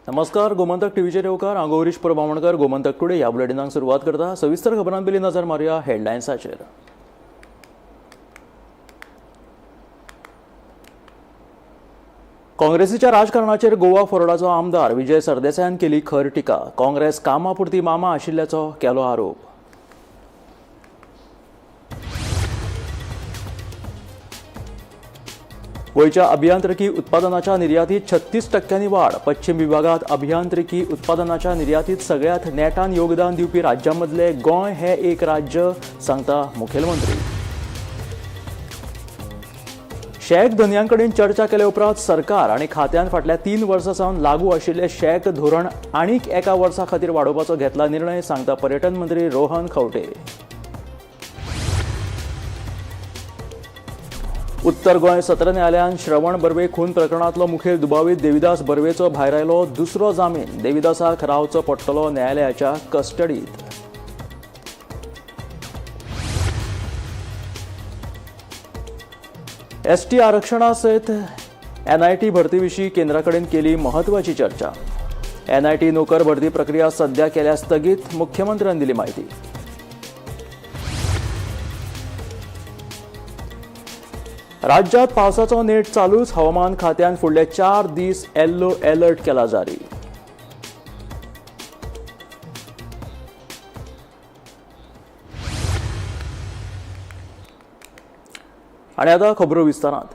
नमस्कार. गोमंतक टीव्हीचे नेवकार हांव गौरीश प्रभावणकर. गोमंतक टुडे ह्या बुलेटिनाक सुरवात करता. सविस्तर खबरांपयलीं नजर मारया हेडलायन्साचेर. काँग्रेसीच्या राजकारणाचेर गोवा फोरडाचो आमदार विजय सरदेसायान केली खर टिका. काँग्रेस कामापुरती मामा आशिल्ल्याचो केलो आरोप. गोयच्या अभियांत्रिकी उत्पादनाच्या निर्यातीत 36% वाढ. पश्चिम विभागात अभियांत्रिकी उत्पादनाच्या निर्यातीत सगळ्यात नेटान योगदान दिवपी राज्यांमदले गोंय हे एक राज्य, सांगता मुखेलमंत्री. शेक धन्यांकडेन चर्चा केले उपरांत सरकार आनी खात्यान फाटल्या 3 वर्सां सावन लागू आशिल्ले शेक धोरण आनीक एका वर्सा खातीर वाडोवपाचो घेतला निर्णय, सांगता पर्यटन मंत्री रोहन खंवटे. उत्तर गोंय सत्र न्यायालयान श्रवण बर्वे खून प्रकरणांतलो मुखेल दुबावीत देविदास बर्वेचो भायर आयलो दुसरो जामीन. देविदासाक रावचो पडटलो न्यायालयाच्या कस्टडीत. एसटी आरक्षणा सयत एनआयटी भरती विशीं केंद्रा कडेन केली महत्वाची चर्चा. एनआयटी नोकर भरती प्रक्रिया सध्या केल्या स्थगीत, मुख्यमंत्र्यांनी दिली माहिती. राज्यात पावसाचो नेट चालूच. हवामान खात्यान फुडले 4 दीस येल्लो अलर्ट केला जारी. आणि आता खबरो विस्तारांत.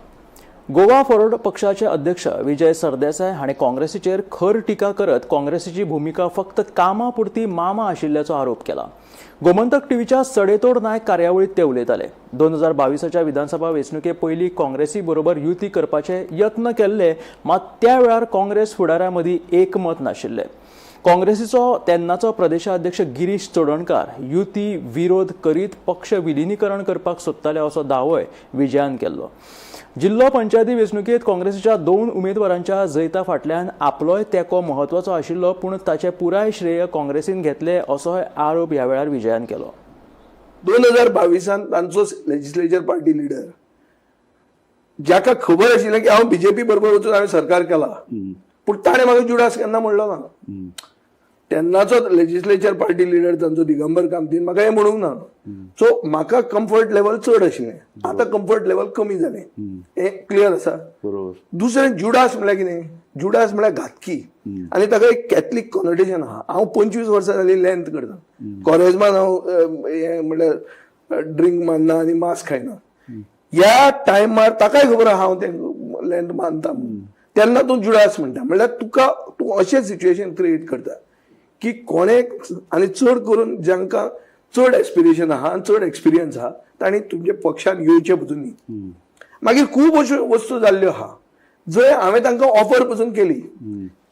गोवा फॉरवर्ड पक्षाचे अध्यक्ष विजय सरदेसाय हाणें काँग्रेसीचेर खर टिका करत काँग्रेसीची भूमिका फक्त कामापुरती मामा आशिल्ल्याचो आरोप केला. गोमंतक टीव्हीच्या सडेतोड नायक कार्यावळीत ते उलयताले. 2022च्या विधानसभा वेंचणुके पयलीं काँग्रेसी बरोबर युती करपाचे यत्न केल्ले, मात त्या वेळार काँग्रेस फुडाऱ्यां मदीं एकमत नाशिल्लें. काँग्रेसीचो तेन्नाचो प्रदेशाध्यक्ष गिरीश चोडणकार युती विरोध करीत पक्ष विलिनीकरण करपाक सोदताले असो दावोय विजयान केल्लो. जिल्लो पंचायती वेंचणुकेत काँग्रेसीच्या 2 उमेदवारांच्या जैता फाटल्यान आपलोय तेंको म्हत्वाचो आशिल्लो, पूण ताचे पुराय श्रेय काँग्रेसीन घेतले असोय आरोप ह्या वेळार विजयान केलो. 2022 तांचो लेजिस्लेचर पार्टी लिडर ज्याका खबर आशिल्लें की हांव बीजेपी बरोबर वचून हांवें सरकार केला, पूण ताणें म्हाका जुडास केन्ना म्हणलो ना. तेन्नाचो लेजिस्लेचर पार्टी लिडर तांचो दिगंबर कामतीन म्हाका हें म्हणूंक ना. सो म्हाका कम्फर्ट लेवल चड आशिल्लें, आतां कम्फर्ट लेवल कमी जालें, हें क्लियर आसा. दुसरें जुडास म्हळ्यार कितें? जुडास म्हळ्यार घातकी, आनी ताका एक कॅथलीक कॉनोटेशन आहा. हांव 25 वर्सां जाली लेंथ करता. कॉलेजमान हांव हें म्हळ्यार ड्रिंक मारना आनी मांस खायना. ह्या टायमार ताकाय खबर आहा हांव तें लेंथ मानता म्हणून. तेन्ना तूं जुडास म्हणटा म्हळ्यार तूं अशें सिच्युएशन क्रिएट करता की कोणेक, आनी चड करून जांकां चड एस्पिरेशन आहा आनी चड एक्सपिरियन्स आहा तांणी तुमच्या पक्षान येवचें पसून न्ही. मागीर खूब अश्यो वस्तू जाल्ल्यो आहा जंय हांवें तांकां ऑफर पसून केली.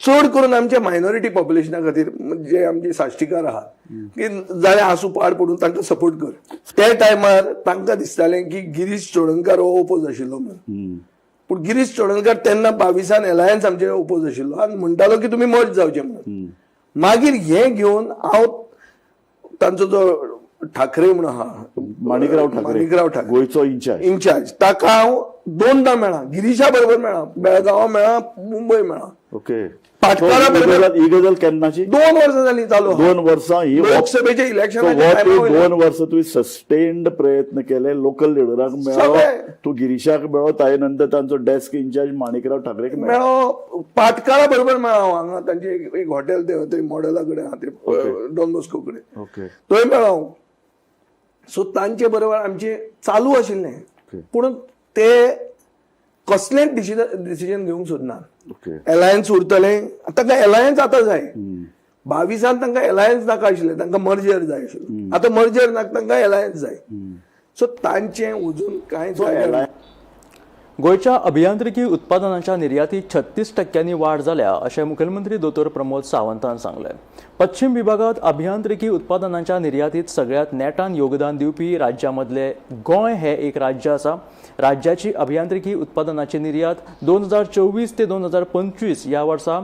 चड करून आमच्या मायनॉरिटी पॉप्युलेशना खातीर जे आमचे साश्टीकार आहा की जाल्यार आसूं पाड पडून तांकां सपोर्ट कर. त्या टायमार तांकां दिसतालें की गिरीश चोडणकार हो ओपोज आशिल्लो म्हणून. पूण गिरीश चोडणकार तेन्ना 22 एलायन्स आमचे ओपोज आशिल्लो आनी म्हणटालो की तुमी मर्ज जावचे म्हणून. मागीर हें घेवन हांव तांचो जो ठाकरे म्हणून आहा, माणिकराव ठाकरे गोंयचो इन्चार्ज, ताका हांव 2दा मेळ्ळा. गिरीशा बरोबर मेळ्ळा, बेळगांवा मेळ्ळा, मुंबय मेळ्ळा. ओके. पाटकारा बरोबर ही गजाल केन्नाची? 2 वर्सां जालीं चालू. 2 वर्सां ही लोकसभेच्या इलेक्शनाच्या 2 वर्सां तुवें सस्टेन्ड प्रयत्न केले. लोकल लिडराक मेळ्ळो, तूं गिरीशाक मेळ्ळो, ताजे नंतर तांचो डेस्क इन्चार्ज माणिकराव ठाकरेक मेळ्ळो. पाटकारा बरोबर मेळ्ळा हांगा. तांचे एक हॉटेल थंय मॉडेला कडेन आहा ते डॉन बॉस्को कडेन, थंय मेळ्ळो. सो तांचे बरोबर आमचे चालू आशिल्लें, पूण ते कसलेंच डिसिजन घेवंक सोदना. एलायन्स उरतले, तांकां एलायन्स आतां जाय. 22 तांकां एलायन्स नाका आशिल्लें, तांकां मर्जर जाय आशिल्लो. आतां मर्जर नाका, तांकां एलायन्स जाय. सो तांचें अजून कांयच गोयच्या अभियांत्रिकी उत्पादनांच्या निर्यातीत 36% वाढ जाल्या अशें मुखेलमंत्री दोतोर प्रमोद सावंतान सांगलें. पश्चिम विभागात अभियांत्रिकी उत्पादनांच्या निर्यातीत सगळ्यात नेटान योगदान दिवपी राज्यांमदले गोंय हे एक राज्य आसा. राज्याची अभियांत्रिकी उत्पादनाची निर्यात 2024 ते 2025 ह्या वर्सा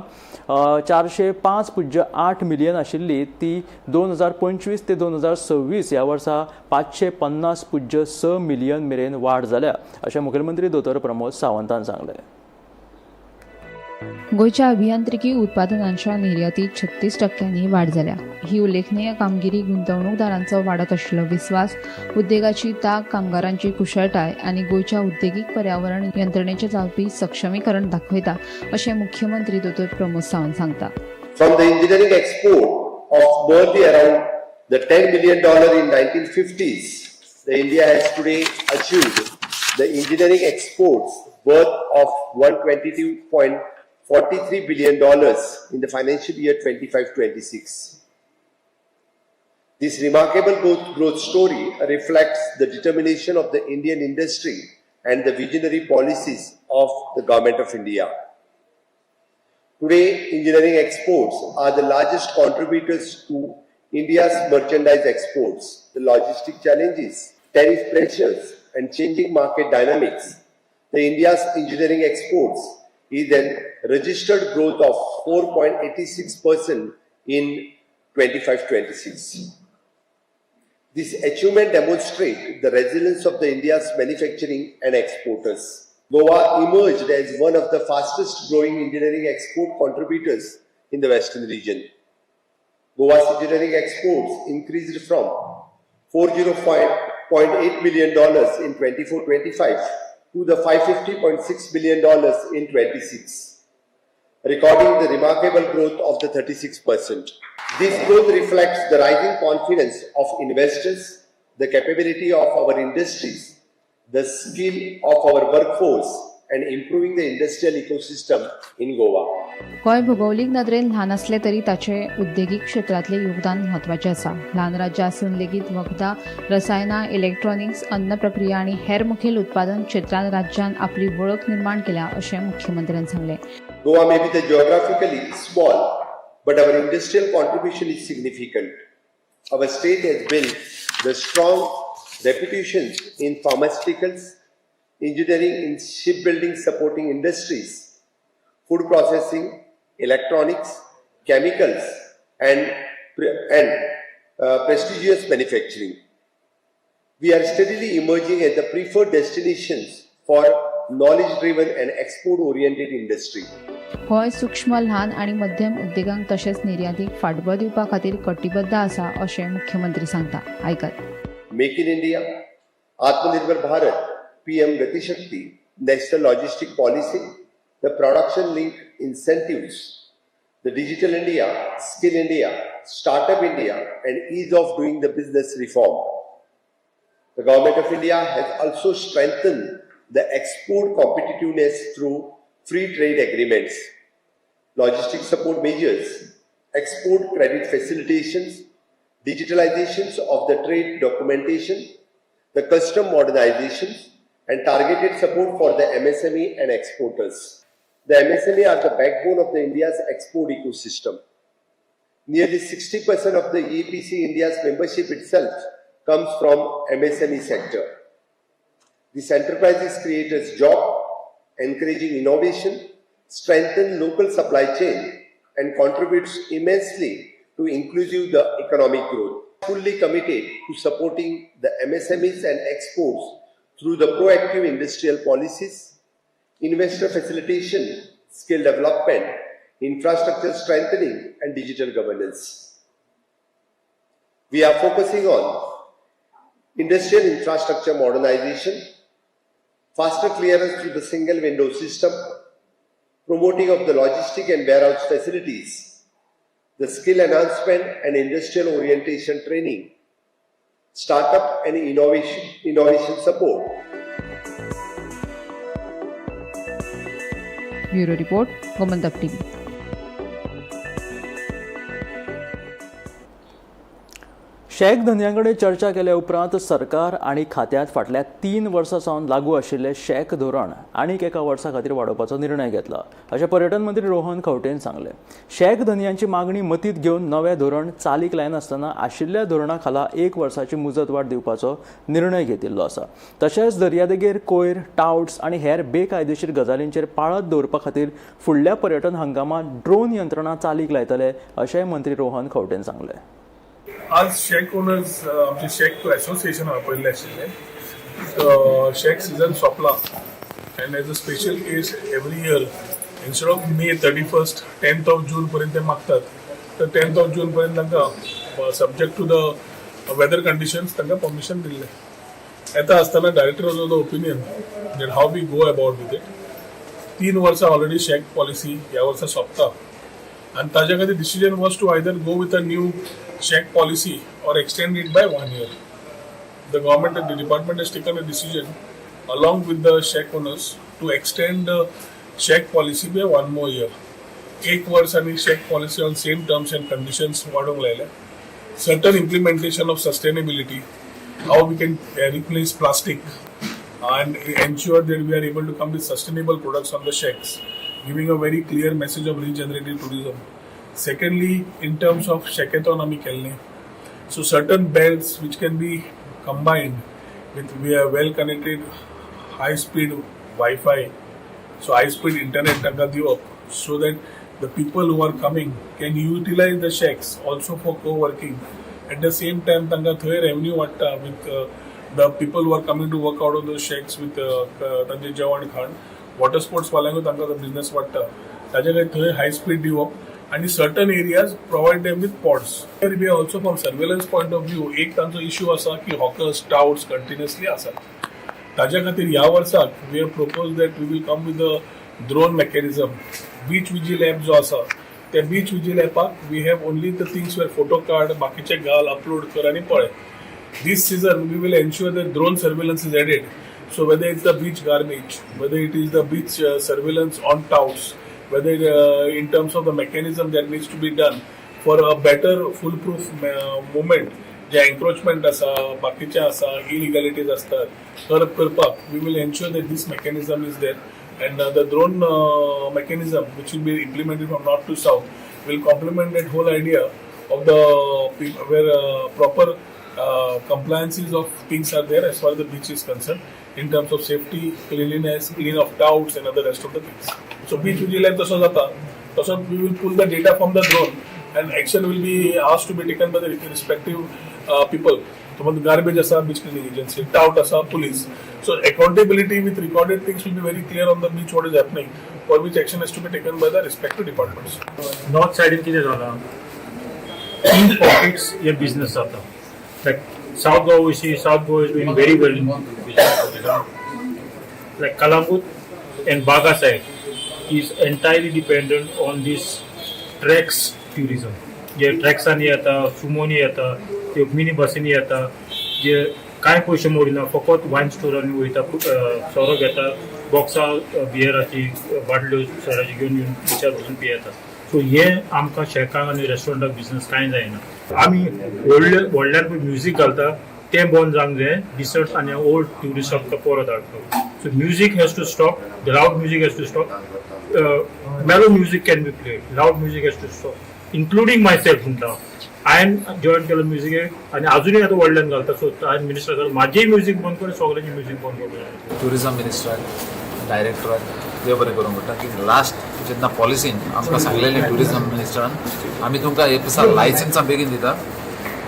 405.8 मिलियन आशिल्ली ती 2025 ते 2026 ह्या वर्सा 550.6 मिलियन मेरेन वाढ जाल्या अशें मुखेलमंत्री दोतोर प्रमोद सावंतान सांगलें. गोयच्या अभियांत्रिकी उत्पादनांच्या निर्यातीत 36% वाढ जाल्या. ही उल्लेखनीय कामगिरी गुंतवणूकदारांचो वाडत आशिल्लो विस्वास, उद्देगाची तांक, कामगारांची कुशळटाय आनी गोयच्या उद्देगीक पर्यावरण यंत्रणेचें जावपी सक्षमीकरण दाखयता, अशें मुख्यमंत्री दोतोर प्रमोद सावंत सांगता. From the engineering export of barely around the $10 million in 1950s, the India has today achieved the engineering exports worth of $122.43 billion in the financial year 25-26. This remarkable growth story reflects the determination of the Indian industry and the visionary policies of the Government of India. Today, engineering exports are the largest contributors to India's merchandise exports. The logistic challenges, tariff pressures, and changing market dynamics, the India's engineering exports is an registered growth of 4.86% in 25-26. This achievement demonstrates the resilience of the India's manufacturing and exporters. Goa emerged as one of the fastest growing engineering export contributors in the western region. Goa's engineering exports increased from $405.8 million in 24-25 to the $550.6 million in 26, recording the remarkable growth of the 36%. This growth reflects the rising confidence of investors, the capability of our industries, the skill of our workforce, and improving the industrial ecosystem in Goa. Goa भौगोलीक नदरेन ल्हान असले तरी ताचे उद्देगीक क्षेत्रातले योगदान म्हत्वाचें आसा. ल्हान राज्य आसून लेगीत वखदां, रसायनां, इलेक्ट्रॉनिक्स, अन्न प्रक्रिया आनी हेर मुखेल उत्पादन क्षेत्रांत राज्यान आपली वळख निर्माण केल्या, अशें मुख्यमंत्र्यांनी सांगलें. Goa may be geographically small, but our industrial contribution is significant. Our state has built the strong reputations in pharmaceuticals, engineering, in shipbuilding supporting industries, food processing, electronics, chemicals, and prestigious manufacturing. We are steadily emerging as the preferred destinations for knowledge-driven and export-oriented industry. Goa सूक्ष्म, ल्हान आनी मध्यम उद्देगांक तशेंच निर्यातीक फाटबळ दिवपा खातीर कटिबद्ध आसा, अशें मुख्यमंत्री सांगता. आयकात. Make in India, Atmanirbhar Bharat, PM Gati Shakti, National Logistic Policy, the production link incentives, the Digital India, Skill India, Startup India, and ease of doing the business reform. The Government of India has also strengthened the export competitiveness through free trade agreements, logistic support measures, export credit facilitations, digitalizations of the trade documentation, the custom modernizations, and targeted support for the MSME and exporters. The MSME are the backbone of the India's export ecosystem. Nearly 60% of the EPC India's membership itself comes from MSME sector. These enterprises create jobs, encouraging innovation, strengthen local supply chain, and contributes immensely to inclusive the economic growth. Fully committed to supporting the MSMEs and exports through the proactive industrial policies, investor facilitation, skill development, infrastructure strengthening, and digital governance. We are focusing on industrial infrastructure modernization, faster clearance through the single window system, promoting of the logistic and warehouse facilities, the skill enhancement and industrial orientation training, startup and innovation support. Bureau report, Gomantak TV. Shack धंद्यांकडे चर्चा केल्या उपरांत सरकार आणि खात्यात फाटल्या 3 वर्सां सावन लागू आशिल्ले शेक धोरण आनीक एका वर्सा खातीर वाडोवपाचो निर्णय घेतला, अशें पर्यटन मंत्री रोहन खंवटेन सांगलें. शेक धंद्यांची मागणी मतींत घेवन नवें धोरण चालीक लायनासतना आशिल्ल्या धोरणा खाला 1 वर्साची मुजत वाड दिवपाचो निर्णय घेतिल्लो आसा. तशेंच दर्यादेगेर कोयर, टावट्स आनी हेर बेकायदेशीर गजालींचेर पाळत दवरपा खातीर फुडल्या पर्यटन हंगामात ड्रोन यंत्रणा चालीक लायतले, अशेंय मंत्री रोहन खंवटेन सांगलें. आज शेक ओनर्स आमचे शेक टू एसोसिएशन आपयल्ले आशिल्ले. शेक सिजन सोंपला, and as a special case every year instead of May 31st 10th of June पर्यंत ते मागतात तर 10th of June पर्यंत तांकां subject to the weather conditions तांकां परमिशन दिल्ले. येता आसतना director of the opinion that how we go about with it. 3 वर्सां ऑलरेडी शेक पॉलिसी ह्या वर्सा सोंपता आणि ताज्या खातीर decision was to either go with a new shack policy or extend it by 1 year. The government and the department has taken a decision along with the SHEC owners to extend the SHEC policy by 1 more year. 1 वर्ष आणि SHEC policy on same terms and conditions वाढवूंक लायल्या. Certain implementation of sustainability, how we can replace plastic and ensure that we are able to come with sustainable products on the SHECs, giving a very clear message of regenerative tourism. Secondly, in terms of SHECathon आमी केल्लें. So certain belts which can be combined with well connected high speed Wi-Fi, so high speed internet taka diop, so that the people who are coming can utilize the shacks also for co-working. At the same time tanga thoy revenue vatta with the people who are coming to work out of those shacks with tanje jewan khan. Water sports walango tanga the business vatta taje kai thoy high speed diop. And certain areas provide them with pods. Here we also from surveillance point of view, एक तांचो issue असा की hawkers, touts continuously असतात. ताज्या खातीर ह्या वर्साक we have proposed that we will come with a drone mechanism. Beach vigil app जो असा, त्या beach vigil app we have only the things where photo card, बाकीचे घाल, upload कर आणि पळय. This season we will ensure that drone surveillance is added. So whether it's the beach garbage, whether it is the beach surveillance on touts, whether in terms of the mechanism that needs to be done for a better foolproof movement, जे encroachment असा, बाकीचे असा, illegalities असतात, curb करपाक, we will ensure that this mechanism is there, and the drone mechanism which will be implemented from north to south will complement that whole idea of the where proper compliances of things are there as far as the beach is concerned in terms of safety, cleanliness, clean of touts and other rest of the things. So beach vigil app तसो जाता, तसो we will pull the data from the drone and action will be asked to be taken by the respective people. So garbage asa, beach cleaning agency, tout asa, police. So accountability with recorded things will be very clear on the beach what is happening, for which action has to be taken by the respective departments. North साइडीन कितें जालां, in pockets हे business जाता. Like south Goa is doing very well in business. Like Kalamut and Baga side is entirely dependent on this treks tourism. जे ट्रॅक्सांनी येता, सुमोनी येता, ते mini बसींनी येता, जे कांय पयशे मोडिना, फकत वायन स्टोरांनी वयता, सोरो घेता, बॉक्सां बियराची बाटल्यो सोराची घेवन येवन बिचार वचून पियेता. सो हे आमकां शेकांक आनी रेस्टॉरंटाक बिझनस कांय जायना. आमी व्हडल्यान पळय म्युजीक घालता तें बंद जावंक जाय, डिसर्ट्स आनी ओल्ड ट्युरिस्टांक परत हाडपाक. So music has to stop, the loud music has to stop, mellow music can be played, loud music has to stop, including myself. I am joined केलं म्युझिक आणि अजूनही आता व्हडल्यान घालता. सो आय मिनिस्टर माझेही music बंद करून सगळ्यांची म्युझिक बंद करून. टुरिझम मिनिस्टर डायरेक्टराक देव बरें करूंक पडटा की लास्ट जेन्ना पॉलिसीन आमकां सांगलेलें टुरिझम मिनिस्टरान आमी तुमकां एक दिसा लायसन्सां बेगीन दिता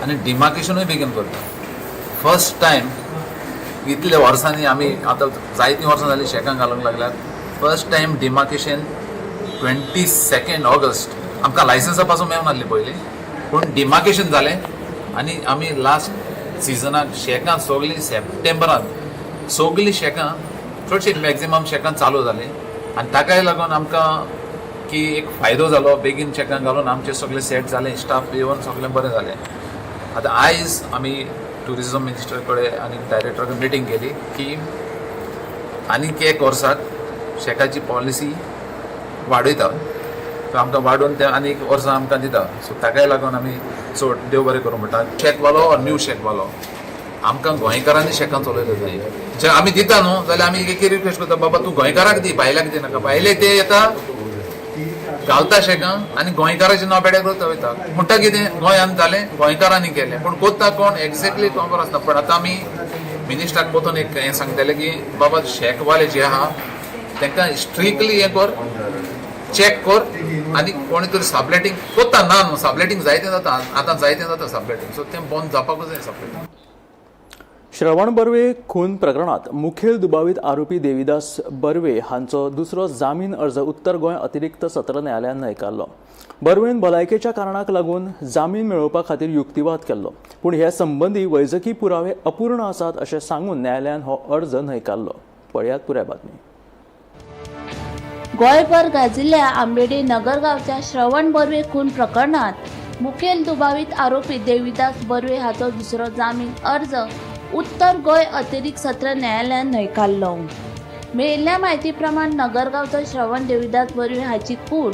आनी डिमार्केशनूय बेगीन करता. फर्स्ट टायम इतल्या वर्सांनी आमी आतां जायतीं वर्सां जालीं शेकांक घालूंक लागल्यात. फर्स्ट टायम डिमार्केशन 22 ऑगस्ट आमकां लायसन्सा पासून मेळनासली पयलीं, पूण डिमार्केशन जालें आनी आमी लास्ट सिजनाक शेकां सगळीं सप्टेंबरांत सगळीं शेकां चडशीं मॅक्झिमम शेकां चालू जालीं आनी ताकाय लागून आमकां की एक फायदो जालो. बेगीन शेकां घालून आमचें सगळें सेट जालें, स्टाफ येवन सगळें बरें जालें. आतां आयज आमी टुरिझम मिनिस्टर कडेन आनी डायरेक्टरा कडेन मिटींग केली की आनीक 1 वर्साक शेकाची पॉलिसी वाडयता, सो आमकां वाडोवन ते आनीक वर्सां आमकां दिता. सो ताकाय लागून आमी चड देव बरें करूंक पडटा. शेकवालो ऑर न्यू शेकवालो आमकां गोंयकारांनी शेकां चलयले जाय. जे आमी दिता न्हू जाल्यार आमी एक रिक्वेस्ट करता, बाबा तूं गोंयकाराक दी, भायल्याक दिनाका. भायले ते येता घालता शेकां आनी गोंयकाराचें नांव बेड्याक करता वयता. म्हणटा कितें गोंयांत जालें, गोंयकारांनी केलें, पूण कोत्ता कोण एक्झॅक्टली खबर आसना. पण आतां आमी मिनिस्टराक पोतून एक हें सांगतलें की बाबा शेकवाले जे आहा तांकां स्ट्रिक्टली हें कर, चॅक कर आनी कोणी तरी सबलेटींग कोत्ता ना न्हू, सबलेटींग जायतें जाता, आतां जायतें जाता सबलेटींग. सो तें बंद जावपाकूच जाय सबलेटींग. श्रवण बर्वे खून प्रकरणात मुखेल दुबावीत आरोपी देविदास बर्वे हांचो दुसरो जामीन अर्ज उत्तर गोंय अतिरिक्त सत्र न्यायालयान न्हयकारलो. बर्वेन भलायकेच्या कारणाक लागून जामीन मेळोवपा खातीर युक्तिवाद केल्लो, पूण हे संबंधी वैजकी पुरावे अपूर्ण आसात अशें सांगून न्यायालयान हो अर्ज न्हयकारलो. पळयात पुराय बातमी. गोंयभर गाजिल्ल्या आंबेडे नगर गांवच्या श्रवण बर्वे खून प्रकरणात मुखेल दुबावीत आरोपी देविदास बर्वे हाचो दुसरो जामीन अर्ज उत्तर गोंय अतिरिक्त सत्र न्यायालयान न्हयकारलो. मेळिल्ल्या म्हायती प्रमाण नगरगांवचो श्रवण देविदास बर्वे हाची कूड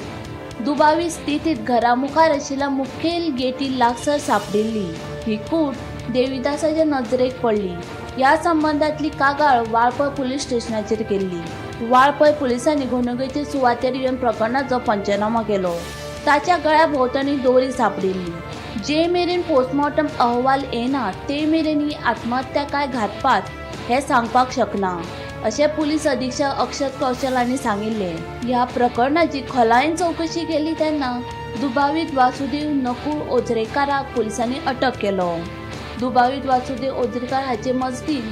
दुबावी स्थितीत घरा मुखार आशिल्ल्या मुखेल गेटी लागसार सांपडिल्ली. ही कूड देविदासाच्या नजरेक पडली. ह्या संबंदांतली कागाळ वाळपय पुलीस स्टेशनाचेर केल्ली. वाळपय पुलिसांनी घडणुकेच्या सुवातेर येवन प्रकरणाचो पंचनामा केलो. ताच्या गळ्या भोंवतणी दोरी सांपडिल्ली. जे मेरेन पोस्टमॉर्टम अहवाल येना ते मेरेन ही आत्महत्या काय घातपात हे सांगपाक शकना अशें पुलीस अधीक्षक अक्षत कौशल हांणी सांगिल्ले. ह्या प्रकरणाची खोलायेन चवकशी केली तेन्ना दुबावीत वासुदेव नकुळ ओझरेकाराक पुलिसांनी अटक केलो. दुबावीत वासुदेव ओझरेकार हाचे मजतीन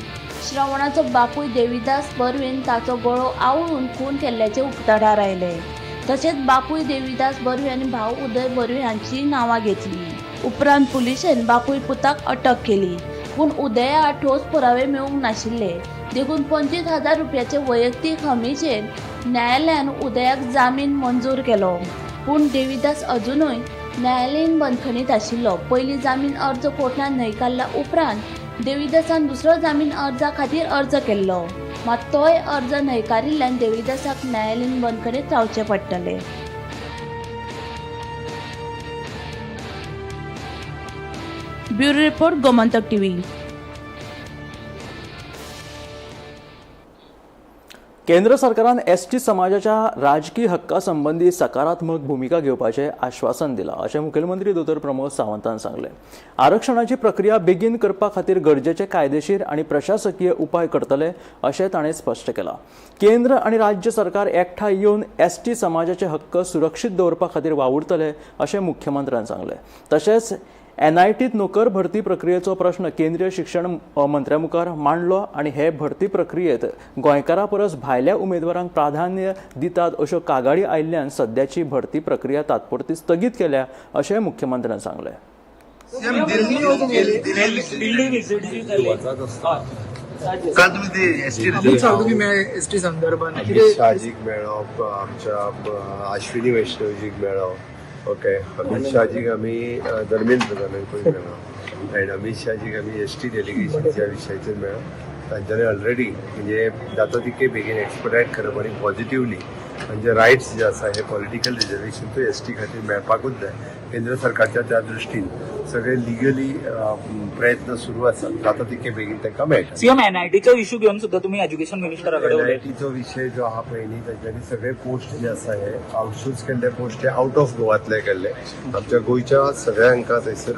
श्रवणाचो बापूय देविदास बर्वेन ताचो गळो आवळून खून केल्ल्याचे उक्ताडार आयले. तशेंच बापूय देविदास बर्वे आनी भाव उदय बर्वे हांची नांवां घेतली. उपरांत पुलिशेन बापूय पुताक अटक केली, पूण उदया ठोस पुरावे मेळूंक नाशिल्ले. देखून 25,000 रुपयाचे वैयक्तीक हमीचेर न्यायालयान उदयाक जामीन मंजूर केलो. पूण देविदास अजुनूय न्यायालयीन बंदखणीत आशिल्लो. पयली जामीन अर्ज कोर्टान न्हयकारल्या उपरांत देविदासान दुसरो जामीन अर्जा खातीर अर्ज केल्लो. मात तोय अर्ज न्हयकारिल्ल्यान देविदासाक न्यायालयीन बंदखणीत रावचें पडटलें. Bureau report Gomantak TV. केंद्र सरकारान एसटी समाजाच्या राजकीय हक्का संबंधी सकारात्मक भूमिका घेवपाचें आश्वासन दिलां अशें मुखेलमंत्री दोतोर प्रमोद सावंतान सांगलें. आरक्षणाची प्रक्रिया बेगीन करपा खातीर गरजेचे कायदेशीर आनी प्रशासकीय उपाय करतले अशें ताणें स्पश्ट केलां. केंद्र आनी राज्य सरकार एकठांय येवन एसटी समाजाचे हक्क सुरक्षीत दवरपा खातीर वावुरतले अशें मुख्यमंत्र्यान सांगलें. तशेंच एनआयटीत नोकर भरती प्रक्रियेचो प्रश्न केंद्रीय शिक्षण मंत्र्या मुखार मांडलो आनी हे भरती प्रक्रियेत गोंयकारां परस भायल्या उमेदवारांक प्राधान्य दितात अश्यो कागाळी आयिल्ल्यान सद्याची भरती प्रक्रिया तात्पुरती स्थगीत केल्या अशें मुख्यमंत्र्यान सांगलें. एसटी संदर्भात शाजीक मेळप, आमच्या अश्विनी वैष्णवजीक मेळप, ओके, अमित शाहजीक आमी धर्मेंद्र प्रधानाक पळय मेळ्ळो आनी अमित शाहजीक आमी एसटी डेलिगेशनच्या विशयाचेर मेळ्ळो. तांच्यांनी ऑलरेडी म्हणजे जाता तितके बेगीन एक्सपर्टायट करप आनी पॉझिटिव्हली म्हणजे रायट्स जे आसा हे पॉलिटिकल रिजर्वेशन तो एसटी खातीर मेळपाकूच जाय. केंद्र सरकारच्या त्या दृश्टीन सगळे लिगली प्रयत्न सुरू आसात. जाता तितके बेगीन तांकां मेळटा. सीएम एनआयटीचो इश्यू घेवन सुद्धा तुम्ही एज्युकेशन मिनिस्टराकडे एनआयटीचो विषय जो आहा पयलीं तांच्यांनी सगळे पोस्ट जे आसा हे आउटसोर्स केल्ले पोस्ट हे आउट ऑफ गोवातले केल्ले. आमच्या गोंयच्या सगळ्यांका थंयसर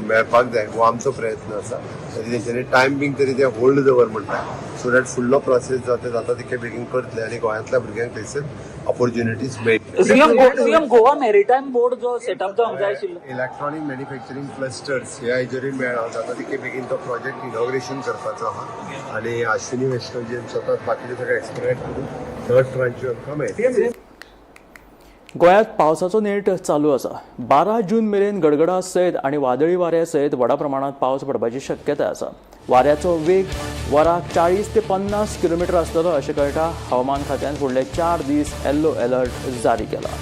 मेळपाक जाय हो आमचो प्रयत्न आसा. तरी तेंच्यांनी टायम बींग तरी ते होल्ड दवर म्हणटा सो दॅट फुडलो प्रोसेस जो ते जाता तितके बेगीन करतले आनी गोंयांतल्या भुरग्यांक थंयसर ऑपॉर्च्युनिटीज मेळटले. सीएम गोवा मॅरिटायम बोर्ड जो सेटअप जावंक जाय आशिल्लो इलेक्ट्रॉनिक मॅन्युफॅक्चरींग क्लस्टर्स ह्या हेजेरूय मेळ्ळा. जाता तितके बेगीन तो प्रोजेक्ट इनॉग्रेशन करपाचो आहा आनी अश्विनी वैष्णवजी स्वता बाकीचे सगळे एक्सपर्ट करून थर्ड ट्रांचो आमकां मेळटले. गोंयांत पावसाचो नेट चालू आसा. 12 जून मेरेन गडगडा सयत आनी वादळी वाऱ्या सयत व्हडा प्रमाणात पावस पडपाची शक्यताय आसा. वाऱ्याचो वेग वराक 40 ते 50 किलोमीटर आसतलो अशें कळटा. हवामान खात्यान फुडले 4 दीस येल्लो अलर्ट जारी केला.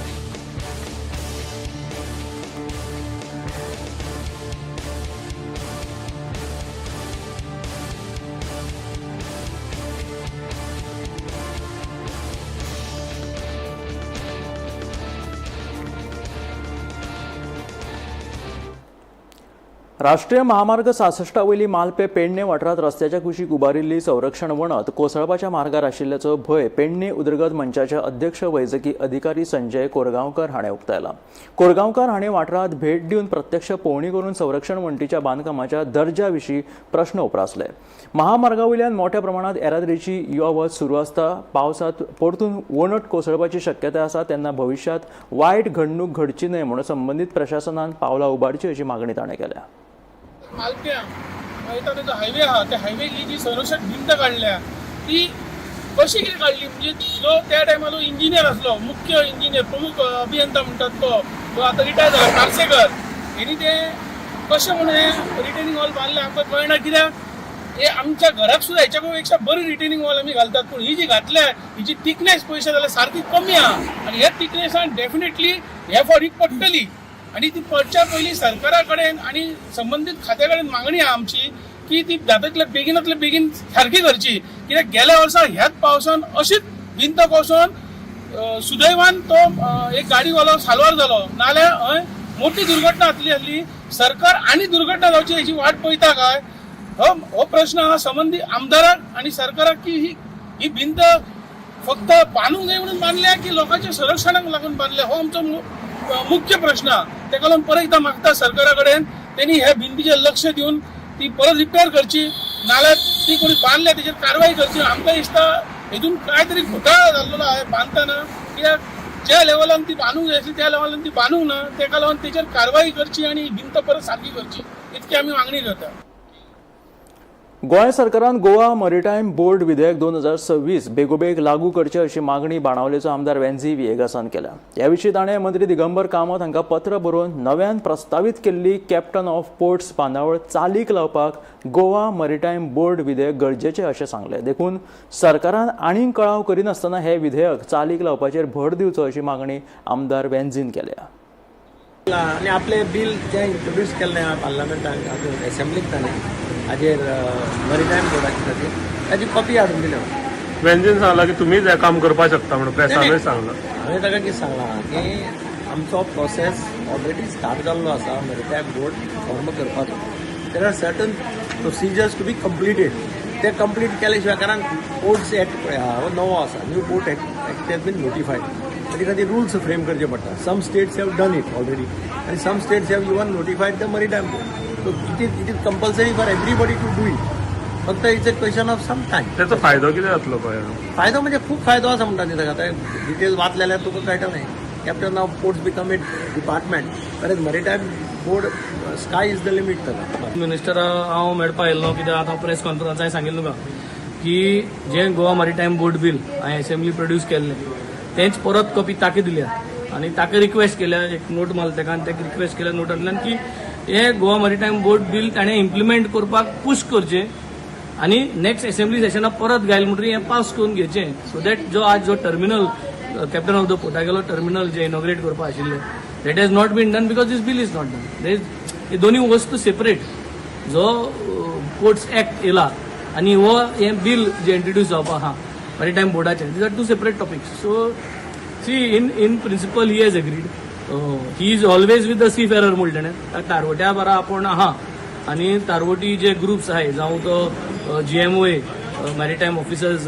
राष्ट्रीय महामार्ग 66 वयली मालपे पेडणे वाठारांत रस्त्याच्या कुशीक उबारिल्ली संरक्षण वणत कोसळपाच्या मार्गार आशिल्ल्याचो भंय पेडणे उदरगत मंचाचे अध्यक्ष वैजकी अधिकारी संजय कोरगांवकर हाणें उक्तायला. कोरगांवकर हाणें वाठारांत भेट दिवन प्रत्यक्ष पळोवणी करून संरक्षण वणटीच्या बांदकामाच्या दर्ज्या विशीं प्रस्न उपरासले. महामार्गा वयल्यान मोठ्या प्रमाणात येरादारीची यो वच सुरू आसता. पावसांत परतून वणट कोसळपाची शक्यताय आसा तेन्ना भविश्यांत वायट घडणूक घडची न्हय म्हणून संबंदीत प्रशासनान पावलां उबारची अशी मागणी ताणें केल्या. मालक्या वयता जो हायवे आहा त्या हायवेची जी संरक्षक भिंत काढल्या ती कशी कितें काढली म्हणजे जो त्या टायमार इंजिनियर असलो मुख्य इंजिनियर प्रमुख अभियंता म्हणतात तो आता रिटायर झाला पार्सेकर यांनी ते कशें म्हणून रिटेनिंग वॉल बांधले आमकां कळना कित्याक हे आमच्या घराक सुद्धा ह्याच्यापेक्षा बरी रिटेनिंग वॉल आम्ही घालतात पण ही जी घातल्या हिची थिकनेस पयशे जाल्यार सारकी कमी आहा आणि ह्या थिकनेसान डेफिनेटली ह्या फॉरीक पडटली आणि ती पडच्या पयलीं सरकारा कडेन आणि संबंधीत खात्या कडेन मागणी आहा आमची की ती जातातल्या बेगीन सारकी करची कित्याक गेल्या वर्सा ह्याच पावसान अशीच भिंत कोसोन सुदैवान तो एक गाडीवालो साल्वार जालो नाल्यार हय मोठी दुर्घटना जातली आसली सरकार आनी दुर्घटना जावची हेची वाट पळयता काय हो प्रश्न हा संबंधी आमदाराक आणि सरकाराक की ही भिंत फक्त बांधूंक जाय म्हणून बांधल्या की लोकांच्या संरक्षणाक लागून बांधल्या हो आमचो मुख्य प्रश्न हा तेका लागून परत एकदा मागता सरकारा कडेन त्यांनी ह्या भिंतीचेर लक्ष दिवन ती परत रिपेअर करची नाल्यार ती कोणी बांधल्या तेचेर कारवाई करची आमकां दिसता हेतून काय तरी घोटाळा जाल्लो आहे बांधताना कित्याक ज्या लेवलान ती बांधूंक जाय आसली त्या लेवलान ती बांधूंक ना तेका लागून तेचेर कारवाई करची आणि भिंत परत सारकी करची इतकी आमी मागणी करता. गोंय सरकारान गोवा मरीटायम बोर्ड विधेयक 2026 बेगोबेग लागू करचे अशी मागणी बाणावलेचो आमदार वेन्झी विएगासान केल्या. ह्या विशीं ताणें मंत्री दिगंबर कामत हांकां पत्र बरोवन नव्यान प्रस्तावित केल्ली कॅप्टन ऑफ पोर्ट्स बांदावळ चालीक लावपाक गोवा मरीटायम बोर्ड विधेयक गरजेचें अशें सांगलें. देखून सरकारान आनीक कळाव करिनासतना हें विधेयक चालीक लावपाचेर भर दिवचो अशी मागणी आमदार वेन्झीन केल्या. आणि आपले बिल जे इंट्रोड्यूस केल्लें पार्लमेंटाक एसेंब्लीक ताणें हाजेर मरीटायम बोर्डाचे खातीर ताची कॉपी हाडून दिल्यो. वेन्झीन सांगला की तुम्हीच हें काम करपाक शकता म्हणून प्रेसानूय सांगला. हांवें ताका कितें सांगलां की आमचो प्रोसेस ऑलरेडी स्टार्ट जाल्लो आसा मरीटायम बोर्ड फॉर्म करपाचो. There are certain procedures to be completed ते कंप्लीट केल्या शिवाय कारण पोर्ट्स एक्ट पळय आहा हो नवो आसा new port act has been notified ताचे खातीर रुल्स फ्रेम करचे पडटा. Some states have done it already आनी some states have even notified the maritime board. So it is compulsory for everybody to do it. फक्त it's a question of some time. त्याचा फायदो कितें जातलो पळय? फायदो म्हणजे खूप फायदो आसा म्हणटा न्ही ताका आतां डिटेल्स वाचले जाल्यार तुका कळटलें. Captain of ports become a department परत maritime board sky is the limit ताका. मिनिस्टर हांव मेळपा येयल्लो कित्याक आतां प्रेस कॉन्फरन्सांत सांगिल्लें तुका की जें गोवा मरीटायम बोर्ड बील हांवें एसेंब्ली प्रोड्यूस केल्लें तेंच परत कॉपी ताका दिल्या आनी ताका रिक्वेस्ट केल्या एक नोट मारला ताका आनी ताका रिक्वेस्ट केल्या नोटांतल्यान की हे गोवा मरीटायम बोर्ड बील ताणें इम्प्लिमेंट करपाक पुश करचें आनी नेक्स्ट एसेंब्ली सेशनाक परत घायल म्हणटरी हें पास करून घेवचें सो दॅट जो टर्मिनल कॅप्टन ऑफ द पोर्टागेलो टर्मिनल जे इनॉग्रेट करपा आशिल्लें that has not been done because this bill is not done. हे दोनूय वस्तू सेपरेट. जो पोर्ट्स एक्ट येयला आनी हो हें बील जे इंट्रोड्यूस जावपा आहा मरीटायम बोर्डाचें these are two separate topics. So see in principle he has agreed. He is always with the seafarer म्हणलें ताणें तारवट्या बरा आपूण आहा आनी तारवटी जे ग्रुप्स आहाय जावं तो GMOA मॅरिटायम ऑफिसर्स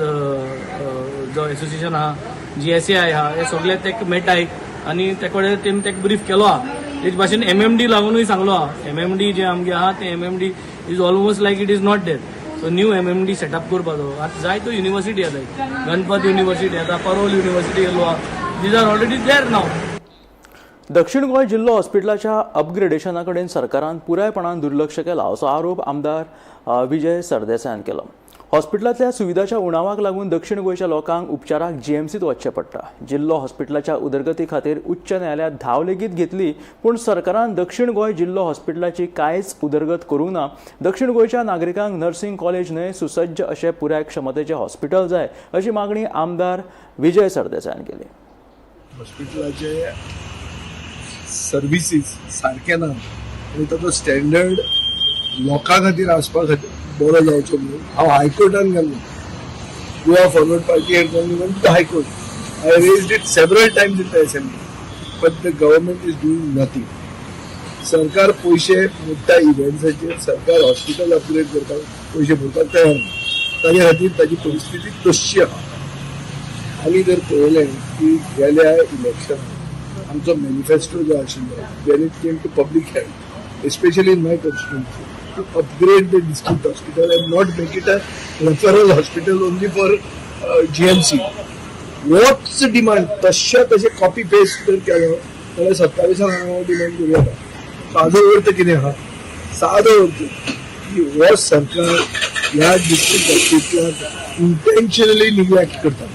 जो एसोसिएशन आहा GSAI आहा हे सगळे तेका मेळटाय आनी ते कडेन तेणी तेका ब्रीफ केलो आहा. तेच भाशेन MMD लागूनय सांगलो आहा. MMD जे आमगे आहा ते MMD is almost like it is not there. So new MMD setup करपाचो. आतां जाय तो युनिवर्सिटी येता गणपत युनिवर्सिटी येता परोल युनिवर्सिटी येयलो आहा. दीज आर ऑलरेडी देर नाव. दक्षिण गोंय जिल्लो हॉस्पिटलाच्या अपग्रेडेशना कडेन सरकारान पुरायपणान दुर्लक्ष केला असो आरोप आमदार विजय सरदेसायान केलो. हॉस्पिटलांतल्या सुविधाच्या उणावाक लागून दक्षिण गोंयच्या लोकांक उपचाराक GMCत वचचें पडटा. जिल्लो हॉस्पिटलाच्या उदरगती खातीर उच्च न्यायालयात धाव लेगीत घेतली पूण सरकारान दक्षिण गोंय जिल्लो हॉस्पिटलाची कांयच उदरगत करूंक ना. दक्षिण गोंयच्या नागरिकांक नर्सिंग कॉलेज न्हय सुसज्ज अशें पुराय क्षमतेचें हॉस्पिटल जाय अशी मागणी आमदार विजय सरदेसायान केली. हॉस्पिटलाचे सर्विसीस सारखे ना आनी ताचो स्टँडर्ड लोकां खातीर आसपा खातीर बरो जावचो म्हणून हांव हायकोर्टान गेल्लो. Goa forward party head the high court. I raised it several Times in the assembly but the government is doing nothing. सरकार पयशे मोठ्या इव्हेंट्साचेर सरकार हॉस्पिटल अपग्रेड करपाक पयशे भरपाक तयार ना. ताचे खातीर ताची परिस्थिती तशी आहा. आमी जर पळयलें की गेल्या इलेक्शनाक आमचो मॅनिफेस्टो जो आशिल्लो when it came to public health especially in my constituency to upgrade the district hospital and not make it a referral hospital only for GMC. होच डिमांड तशें कॉपी पेस्ट जर केलो जाल्यार 27 हांव डिमांड करूं येता. सादो अर्थ कितें आहा? सादो अर्थ की हो सरकार ह्या डिस्ट्रिक्ट हॉस्पिटलात इंटेन्शनली निग्लेक्ट करता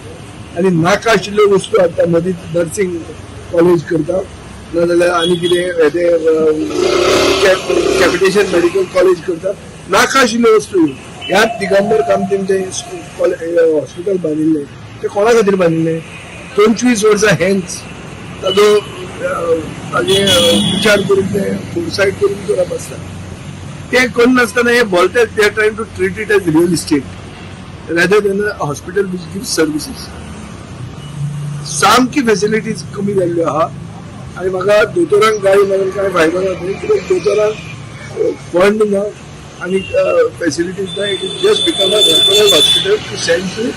आनी नाका आशिल्ल्यो वस्तू हाडटा मदींच नर्सिंग कॉलेज करता नाजाल्यार आनी कितें कॅपिटेशन मेडिकल कॉलेज करता नाका आशिल्ल्यो वस्तू ह्याच दिगंबर कामतीन हॉस्पिटल बांदिल्लें ते कोणा खातीर बांदिल्लें 25 वर्सां हेंच ताजे विचार करून ते फोरसायट करून करप आसता ते करनासतना हे बोलते they are trying to treat it as real estate rather than a hospital which give services सामकी फॅसिलिटीज कमी जाल्ल्यो आहा आनी म्हाका दोतोरांक गाडी मारून कांय फायदो ना कित्याक दोतोरांक फंड ना आनी फॅसिलिटीज ना it is just become a referral hospital to send to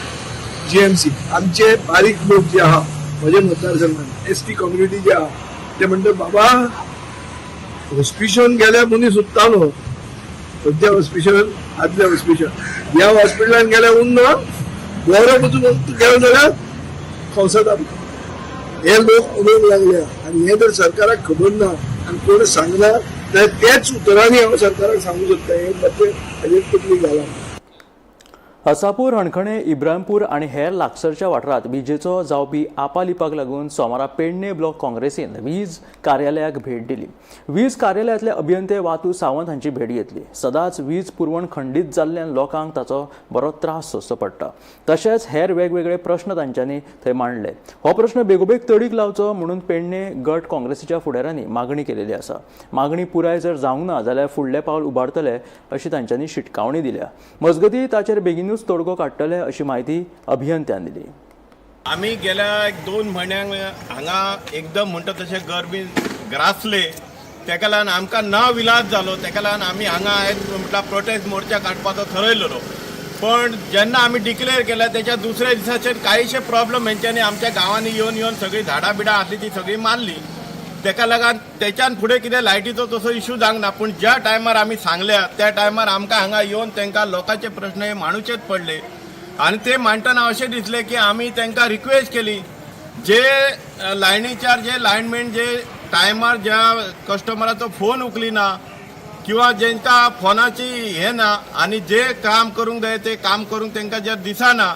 GMC आमचे बारीक लोक जे आहा म्हज्या मतदारसंघात ST कम्युनिटी जे आहा ते म्हणटा बाबा हॉस्पिटलान गेल्यार मनीस उत्तालो सद्या हॉस्पिटल आदल्या हॉस्पिटल ह्या हॉस्पिटलान गेल्यार उरना बरो वचून गेलो जाल्यार फवसता हे लोक उलोवंक लागल्या आनी हे जर सरकाराक खबर ना आनी कोण सांगना जाल्यार तेच उतरांनी हांव सरकाराक सांगूंक सोदता हे मातशें हाजेर तकली घाला हसापूर हणखणे इब्राहिमपूर आणि हेर लागसरच्या वाठारात विजेचो जावपी आपालिपाक लागून सोमारा पेडणे ब्लॉक काँग्रेसीन वीज कार्यालयाक भेट दिली. वीज कार्यालयातले अभियंते वातू सावंत हांची भेट घेतली. सदांच वीज पुरवण खंडीत जाल्ल्यान लोकांक ताचो बरो त्रास सोंसचो पडटा. तशेंच हेर वेगवेगळे प्रश्न तांच्यांनी थंय मांडले. हो प्रश्न बेगोबेग तडीक लावचो म्हणून पेडणे गट काँग्रेसीच्या फुडाऱ्यांनी मागणी केलेली आसा. मागणी पुराय जर जावंक ना जाल्यार फुडले पावल उबारतले अशी तांच्यांनी शिटकावणी दिल्या. मजगती ताचेर बेगीन तोडगो काडटले अशी माहिती अभियंत्यान दिली. आम्ही गेल्या 1-2 म्हयन्यांक हांगा एकदम म्हणटा तशें गरमी ग्रासले तेका लागून आमकां ना विलाज जालो तेका लागून आमी हांगा आयज म्हटल्यार प्रोटेस्ट मोर्चा काडपाचो थरयलेलो. पण जेन्ना आमी डिक्लेअर केला त्याच्या दुसऱ्या दिसाचेर कांयशे प्रॉब्लेम हेंच्यांनी आमच्या गांवांनी येवन सगळी झाडां बिडां आसली ती सगळी मारली. तेका लागून त्याच्यान फुडें कितें लायटीचो तसो इश्यू जावंक ना. पूण ज्या टायमार आमी सांगल्या त्या टायमार आमकां हांगा येवन तांकां लोकांचे प्रश्न हे मांडूचेच पडले. आनी ते मांडटना अशें दिसलें की आमी तांकां रिक्वेस्ट केली जे लायनीच्यार जे लायनमॅन जे टायमार ज्या कस्टमराचो फोन उखलिना किंवा जेंकां फोनाची हे ना आनी जे काम करूंक जाय ते काम करूंक तांकां जे दिसना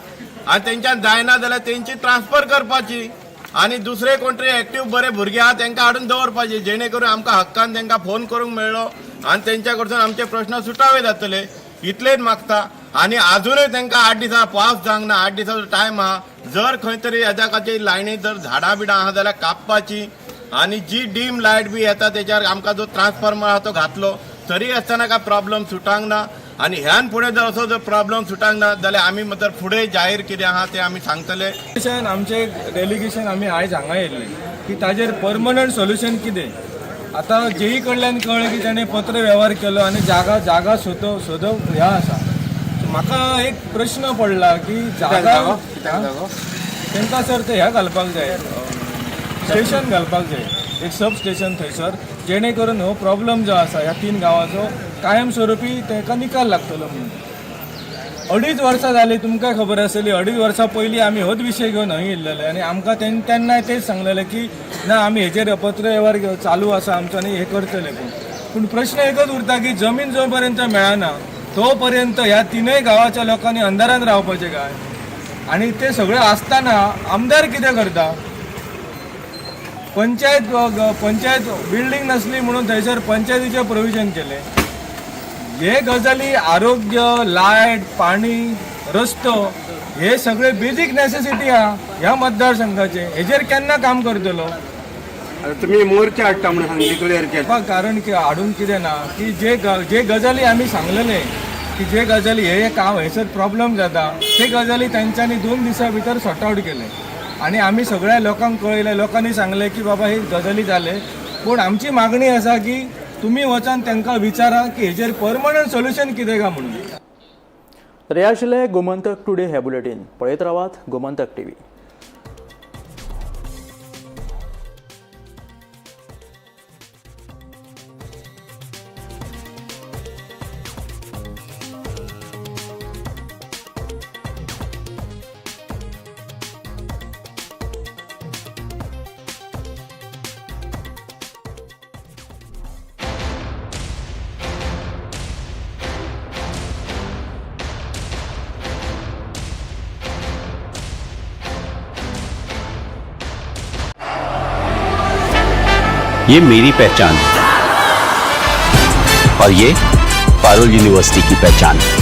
आनी तेंच्यान जायना जाल्यार तेंची ट्रान्सफर करपाची आनी दुसरे कोण तरी एक्टीव बरे भुरगे आहा तांकां हाडून दवरपाचे जेणे करून आमकां हक्कान तांकां फोन करूंक मेळ्ळो आनी तेंच्या कडसून आमचे प्रश्न सुटावे जातले इतलेच मागता. आनी आजुनूय तांकां 8 दिसां पावस जावंक ना 8 दिसाचो टायम आहा. जर खंय तरी हेच्या खातीर लायनी जर झाडां बिडां आहा जाल्यार कापपाची आनी जी डीम लायट बी येता तेच्यार आमकां जो ट्रान्सफॉर्मर आहा तो घातलो तरी आसतना काय प्रॉब्लेम सुटांक ना. आनी ह्यान फुडें जर असो जर प्रॉब्लेम सुटांक ना जाल्यार आमी मात्र फुडें जाहीर कितें आहा ते आमी सांगतले. आमचे डेलिगेशन आमी आयज हांगा येयल्ले की ताजेर परमनंट सोल्युशन कितें. आतां जेई कडल्यान कळ्ळें की ताणें पत्र व्यवहार केलो आनी जागा सोदप ह्या आसा. म्हाका एक प्रश्न पडला की जागा तांकां सर ते ह्या घालपाक जाय स्टेशन घालपाक जाय एक सब स्टेशन थंयसर जेणे करून हो प्रॉब्लेम जो आसा ह्या 3 गांवांचो कायमस्वरुपी तांकां निकाल लागतलो म्हणून. 2.5 वर्सां जाली तुमकां खबर आसतली 2.5 वर्सां पयलीं आमी होच विशय घेवन हंय येयल्लेले आनी आमकां तेन्ना तेच सांगलेलें की ना आमी हेजेर पत्र व्यवहार चालू आसा आमचो आनी हे करतले. पूण प्रश्न एकच उरता की जमीन जो पर्यंत मेळना तो पर्यंत ह्या 3 गांवाच्या लोकांनी अंधारान रावपाचें काय. आनी ते सगळें आसतना आमदार कितें करता. पंचायत बिल्डींग नासली म्हणून थंयसर पंचायतीचें प्रोविजन केलें. हे गजाली आरोग्य लायट पाणी रस्तो हे सगळे बेजीक नेसेसिटी आहा ह्या मतदारसंघाचे हेजेर केन्ना काम करतलो. तुम्ही मोर्चा हाडटा म्हणून सांगली क्लियर केला कारण की हाडून कितें ना की जे गजाली आमी सांगलेले की जे गजाली हे काम हेसर प्रॉब्लेम जाता ते गजाली तांच्यांनी 2 दिसां भितर सॉर्ट आउट केले आनी आमी सगळ्या लोकांक कळयलें. लोकांनी सांगलें की बाबा हे गजाली जाले पूण आमची मागणी आसा की तुम्ही वचून तांकां विचारा की हेजेर परमनंट सोल्युशन कितें काय म्हणून. तर हे आशिल्ले गोमंतक टुडे हे बुलेटीन. पळयत रावात गोमंतक टीव्ही. ये मेरी पहचान है और ये पारुल यूनिवर्सिटी की पहचान है।